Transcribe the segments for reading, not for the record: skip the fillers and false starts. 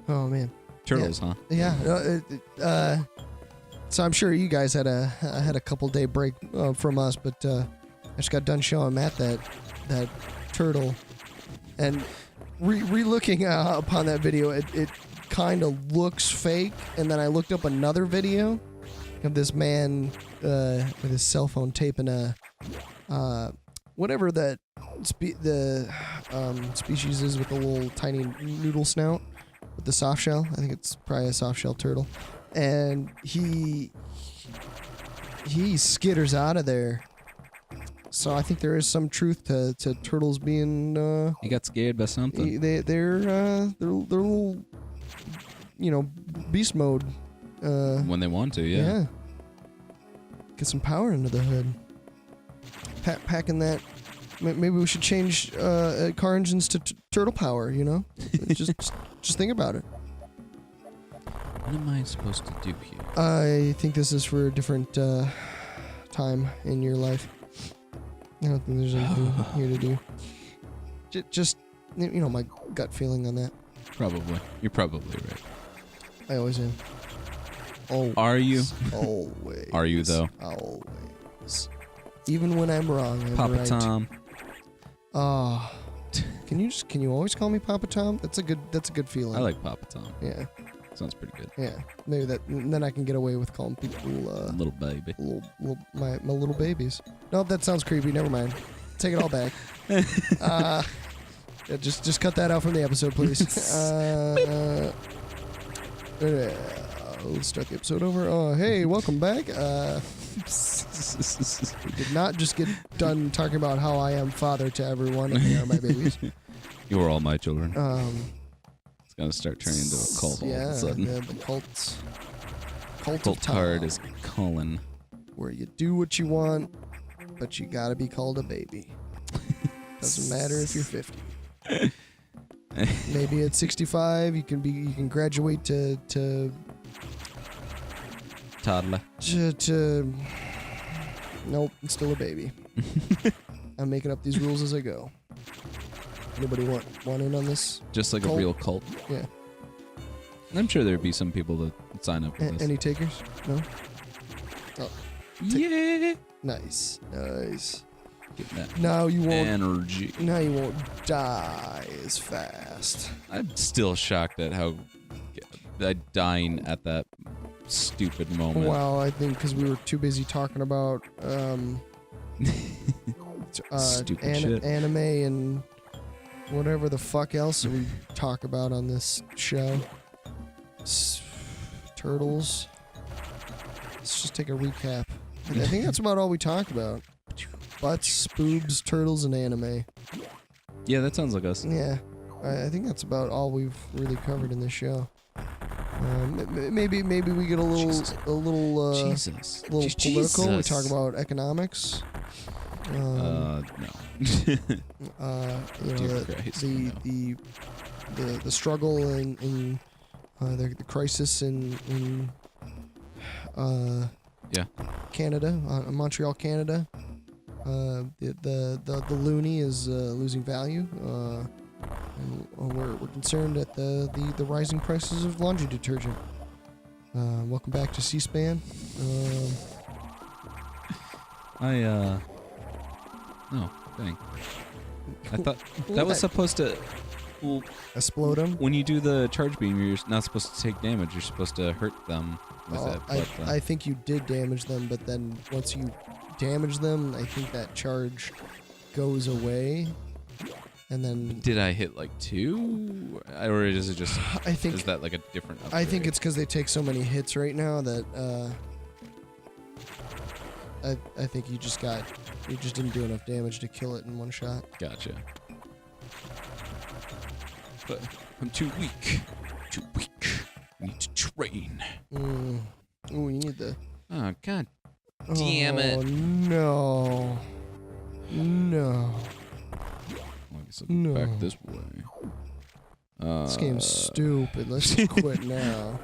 Oh man. Turtles, yeah. huh? Yeah. So I'm sure you guys had a couple day break from us, but I just got done showing Matt that turtle, and re-looking upon that video, it kind of looks fake. And then I looked up another video of this man with his cell phone taping a whatever that species is with the little tiny noodle snout with the soft shell. I think it's probably a soft shell turtle. And he skitters out of there. So I think there is some truth to turtles being. He got scared by something. They're little, beast mode. When they want to, yeah. Get some power into the hood. Packing that. Maybe we should change car engines to turtle power. Just think about it. What am I supposed to do here? I think this is for a different time in your life. I don't think there's anything here to do. Just my gut feeling on that. Probably. You're probably right. I always am. Always. Are you? Always. Are you, though? Always. Even when I'm wrong, I'm Papa right. Tom. Can you always call me Papa Tom? That's a good feeling. I like Papa Tom. Yeah. Sounds pretty good. Yeah. Maybe then I can get away with calling people little baby. My little babies. No, that sounds creepy. Never mind. Take it all back. Yeah, just cut that out from the episode, please. Let's start the episode over. Hey, welcome back. We did not just get done talking about how I am father to everyone and they are my babies. You are all my children. It's gonna start turning into a cult all of a sudden. Yeah, the cult card is calling. Where you do what you want, but you gotta be called a baby. Doesn't matter if you're 50. Maybe at 65 you can graduate to toddler. Nope, it's still a baby. I'm making up these rules as I go. Anybody want in on this? Just like cult? A real cult. Yeah. I'm sure there'd be some people that sign up with this. Any takers? No? Oh. Yeah. Nice. Getting that Now you won't energy. Now you won't die as fast. I'm still shocked at how dying at that stupid moment. Well, I think because we were too busy talking about stupid shit. Anime and whatever the fuck else we talk about on this show. Turtles. Let's just take a recap. I think that's about all we talk about. Butts, boobs, turtles, and anime. Yeah, that sounds like us. Yeah, I think that's about all we've really covered in this show. Maybe we get a little Jesus. little political. We talk about economics. No. Dear Christ, the struggle in the crisis in Canada, Montreal, Canada. The loonie is losing value. And we're concerned at the rising prices of laundry detergent. Welcome back to C-SPAN. No, dang. I thought that was supposed to. Well, explode them. When you do the charge beam, you're not supposed to take damage. You're supposed to hurt them with it. But, I think you did damage them, but then once you damage them, I think that charge goes away. And then did I hit like 2, or is it just? Is that like a different upgrade? I think it's because they take so many hits right now that I think you just didn't do enough damage to kill it in one shot. Gotcha. But I'm too weak. I need to train. Ooh, you need the. Oh god. Damn it. Oh no. I guess I'll go back this way. This game's stupid. Let's just quit now.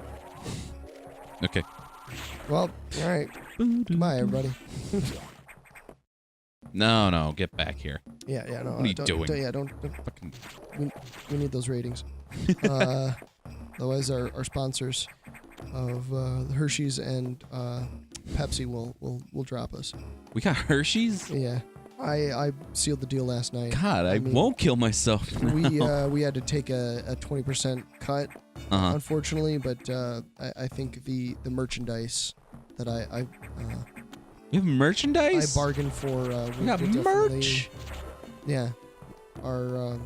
Okay. Well, alright. Bye, everybody. No, get back here. Yeah, no. What are you doing? Don't fucking. We need those ratings. Otherwise, our sponsors of Hershey's and Pepsi will drop us. We got Hershey's? Yeah. I sealed the deal last night. God, I mean, won't kill myself now. we had to take a 20% cut, unfortunately, but I think the merchandise that I You have merchandise? I bargained for. We got merch. Yeah, our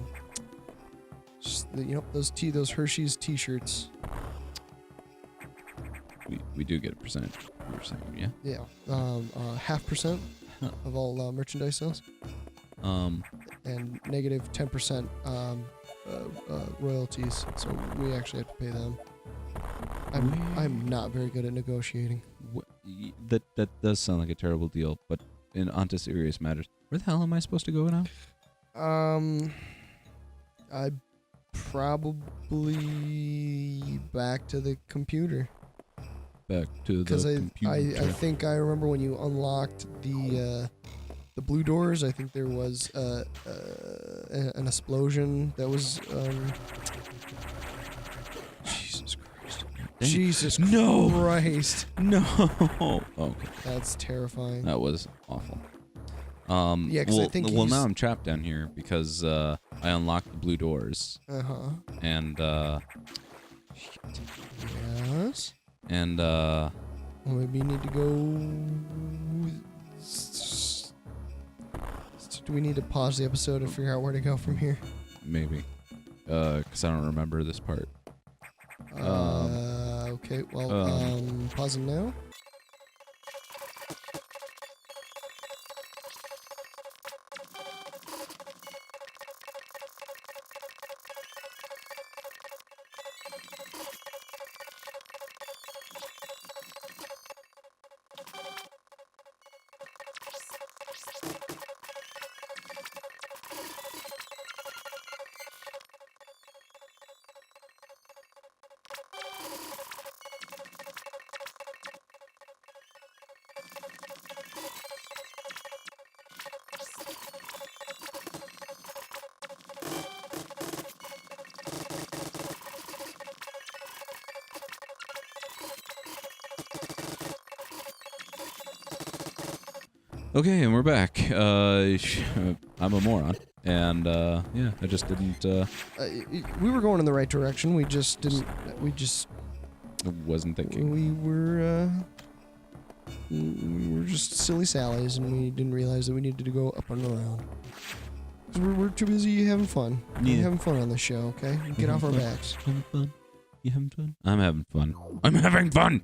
those Hershey's T-shirts. We do get a percentage. You were saying, yeah. Yeah, 0.5% of all merchandise sales. And negative 10% royalties. So we actually have to pay them. I'm not very good at negotiating. That does sound like a terrible deal, but onto serious matters. Where the hell am I supposed to go now? I probably back to the computer. Back to the computer. Because I think I remember when you unlocked the blue doors. I think there was an explosion that was. Jesus Christ! Jesus Christ! No. Okay. That's terrifying. That was awful. Yeah, because I think. Well, now I'm trapped down here because I unlocked the blue doors. And Yes. And well, maybe you need to go. Do we need to pause the episode and figure out where to go from here? Maybe. Because I don't remember this part. Okay, well, pausing now. Okay, and we're back. I'm a moron. And, yeah, I just didn't, we were going in the right direction. We just didn't. wasn't thinking. We were just silly Sallies, and we didn't realize that we needed to go up and around. 'Cause we're too busy having fun. Yeah. We're having fun on the show, okay? Get off our backs. Having fun? You having fun? I'm having fun. I'm having fun!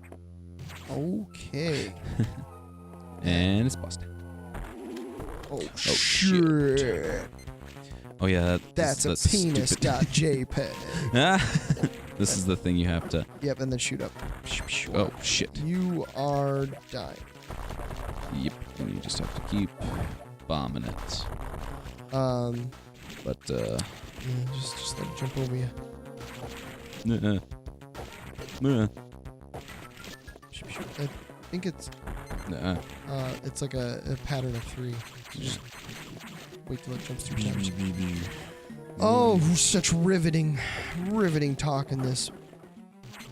Okay. And it's busted. Oh shit. Oh yeah, That's a penis.jpg. This is the thing you have to. Yep, and then shoot up. Oh shit. You are dying. Yep, and you just have to keep bombing it. But yeah, just let it jump over you. I think it's it's like a pattern of 3. So just wait till it jumps 2 times. Oh, such riveting talk in this.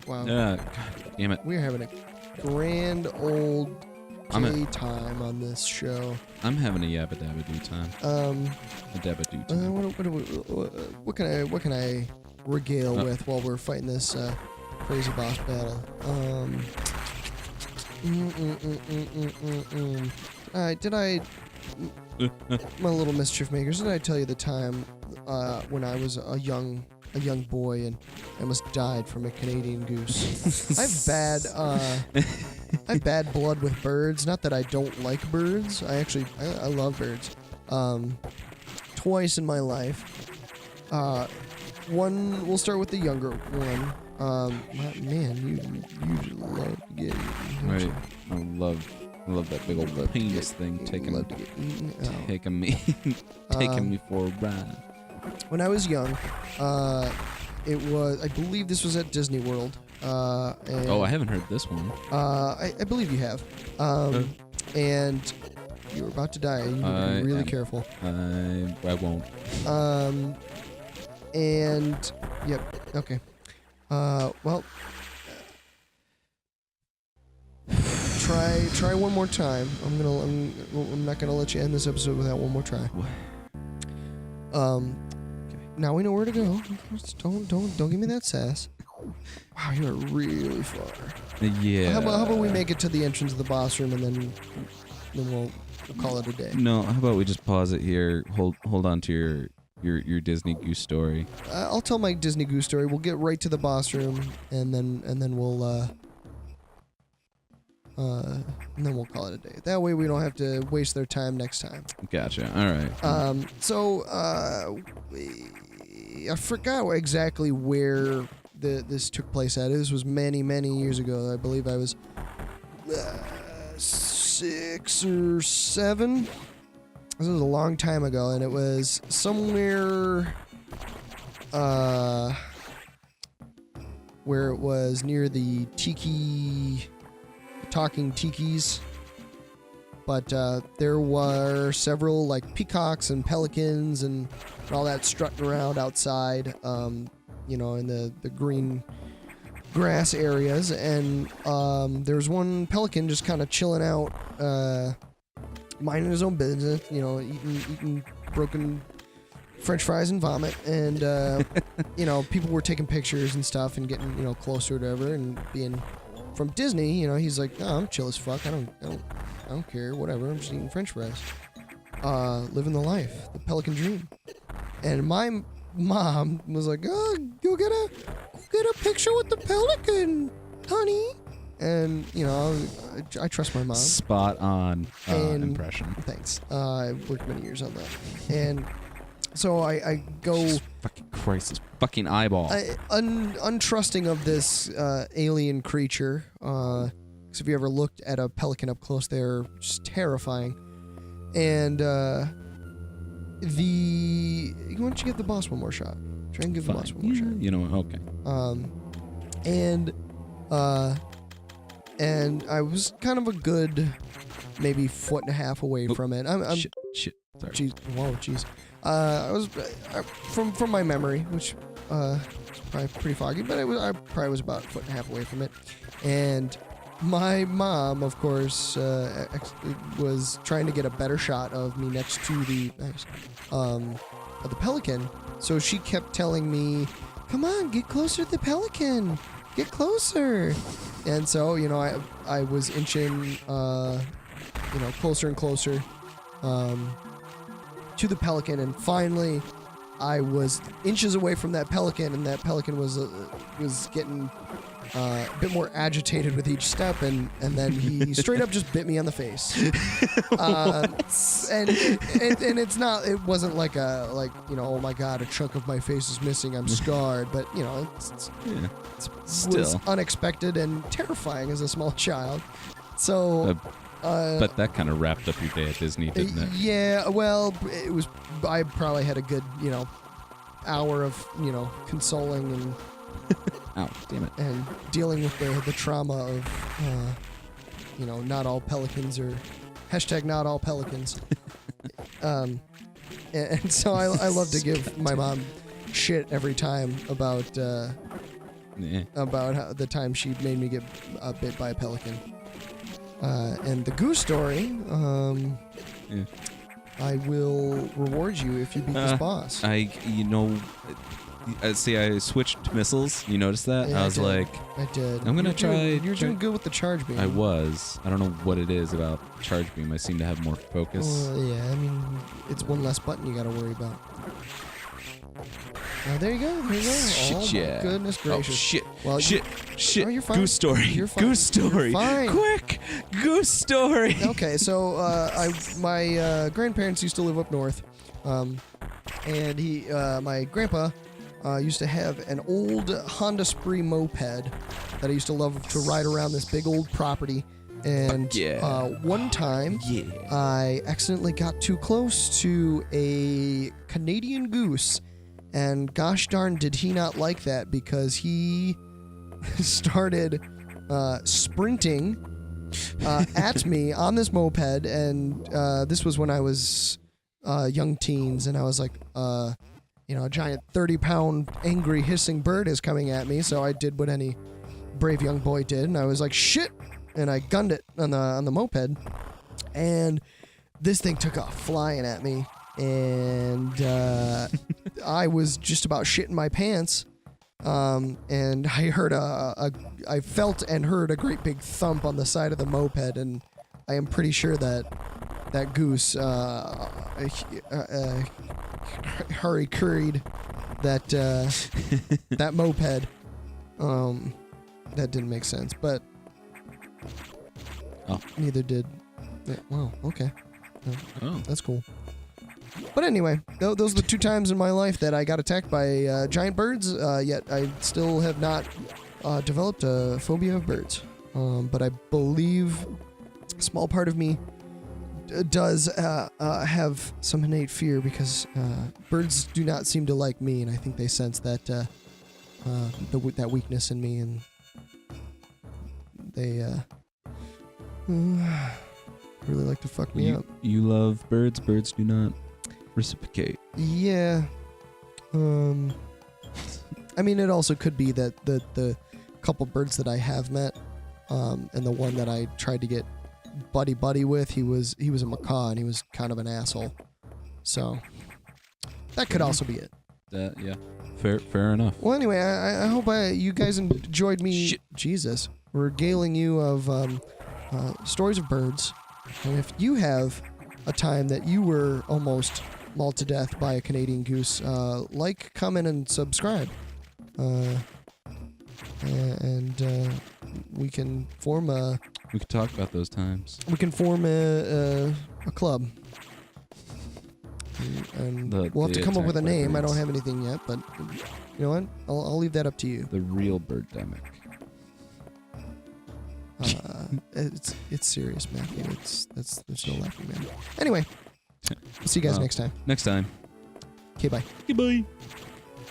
Wow. God damn it. We're having a grand old gay time on this show. I'm having a yabba dabba doo time. A dabba doo time. What can I regale with while we're fighting this crazy boss battle? Did I, my little mischief makers, did I tell you the time when I was a young boy and I almost died from a Canadian goose? I have bad blood with birds. Not that I don't like birds. I love birds. Twice in my life. We'll start with the younger one. Man, you love to get eaten. Right. I love that big old penis thing taking me for a ride. When I was young, it was, I believe this was at Disney World. And, I haven't heard this one. I believe you have. And you were about to die. You need to be really careful. I won't. And yep, okay. Well, try one more time. I'm not gonna let you end this episode without one more try. Okay. Now we know where to go. Just don't give me that sass. Wow, you're really far. Yeah. How about we make it to the entrance of the boss room and then we'll call it a day. No, how about we just pause it here? Hold on to your Disney Goose story. I'll tell my Disney Goose story. We'll get right to the boss room and then we'll call it a day. That way we don't have to waste their time next time. Gotcha. All right. I forgot exactly where this took place at. This was many years ago. I believe I was 6 or 7. This was a long time ago, and it was somewhere where it was near the talking tikis. But there were several like peacocks and pelicans and all that strutting around outside, in the green grass areas. And there was one pelican just kind of chilling out, minding his own business, eating broken French fries and vomit. And, people were taking pictures and stuff and getting, closer or whatever. And being from Disney, he's like, oh, I'm chill as fuck. I don't care, whatever. I'm just eating French fries. Living the life, the pelican dream. And my mom was like, "Oh, go get a picture with the pelican, honey." And I trust my mom. Spot on impression. Thanks. I worked many years on that, and so I go. Jesus fucking Christ, this fucking eyeball. Untrusting of this alien creature. Because if you ever looked at a pelican up close, they're just terrifying. And why don't you give the boss one more shot? Try and give the boss one more shot. You know what? Okay. And I was kind of a good, maybe 1.5 feet away from it. Shit. Sorry. Jeez. I was from my memory, which is probably pretty foggy, but I probably was about 1.5 feet away from it, and my mom, of course, was trying to get a better shot of me next to the pelican. So she kept telling me, "Come on, get closer to the pelican. Get closer." And so, I was inching, closer and closer to the pelican, and finally, I was inches away from that pelican, and that pelican was getting a bit more agitated with each step, and then he straight up just bit me on the face. And it wasn't like oh my god, a chunk of my face is missing, I'm scarred, but it was unexpected and terrifying as a small child. So but that kind of wrapped up your day at Disney, didn't it? Yeah, well, it was. I probably had a good hour of consoling and ow, damn it, and dealing with the trauma of not all pelicans, or #not all pelicans. And so I love to give my mom shit every time about how the time she made me get bit by a pelican. And the goose story, I will reward you if you beat this boss. See, I switched missiles. You noticed that? Yeah, I was like, I did. I'm gonna try. You're doing good with the charge beam. I was. I don't know what it is about charge beam. I seem to have more focus. Yeah, I mean, it's one less button you gotta worry about. There you go. Shit, my goodness gracious. Oh, shit. Well, shit. Oh, you're fine. Goose story. You're fine. Goose story. You're fine. Quick. Goose story. Okay, so my grandparents used to live up north, and my grandpa used to have an old Honda Spree moped that I used to love to ride around this big old property. And one time, I accidentally got too close to a Canadian goose. And gosh darn did he not like that, because he started sprinting at me on this moped. And this was when I was young teens. And I was like, a giant 30-pound angry hissing bird is coming at me. So I did what any brave young boy did, and I was like, shit, and I gunned it on the moped, and this thing took off flying at me, and I was just about shitting my pants, and I heard I felt and heard a great big thump on the side of the moped, and I am pretty sure that goose hurry curried that moped. That didn't make sense, but neither did. Yeah, wow. Okay. Oh, That's cool. But anyway, those are the 2 times in my life that I got attacked by giant birds. Yet I still have not developed a phobia of birds. But I believe a small part of me does have some innate fear because birds do not seem to like me, and I think they sense that that weakness in me, and they really like to fuck me up. You love birds. Birds do not reciprocate. Yeah. I mean, it also could be that the couple birds that I have met, and the one that I tried to get buddy with, he was a macaw, and he was kind of an asshole. So that could also be it. Yeah. Fair enough. Well, anyway, I hope you guys enjoyed me. Shit. Jesus, regaling you of stories of birds. And if you have a time that you were almost mauled to death by a Canadian goose, like, comment, and subscribe. And we can form a... We could talk about those times. We can form a club. And we'll have to come up with a name. Birds. I don't have anything yet, but you know what? I'll leave that up to you. The real birdemic. It's serious, Matthew. There's no laughing, man. Anyway, we'll see you guys next time. Next time. Okay, bye. Goodbye.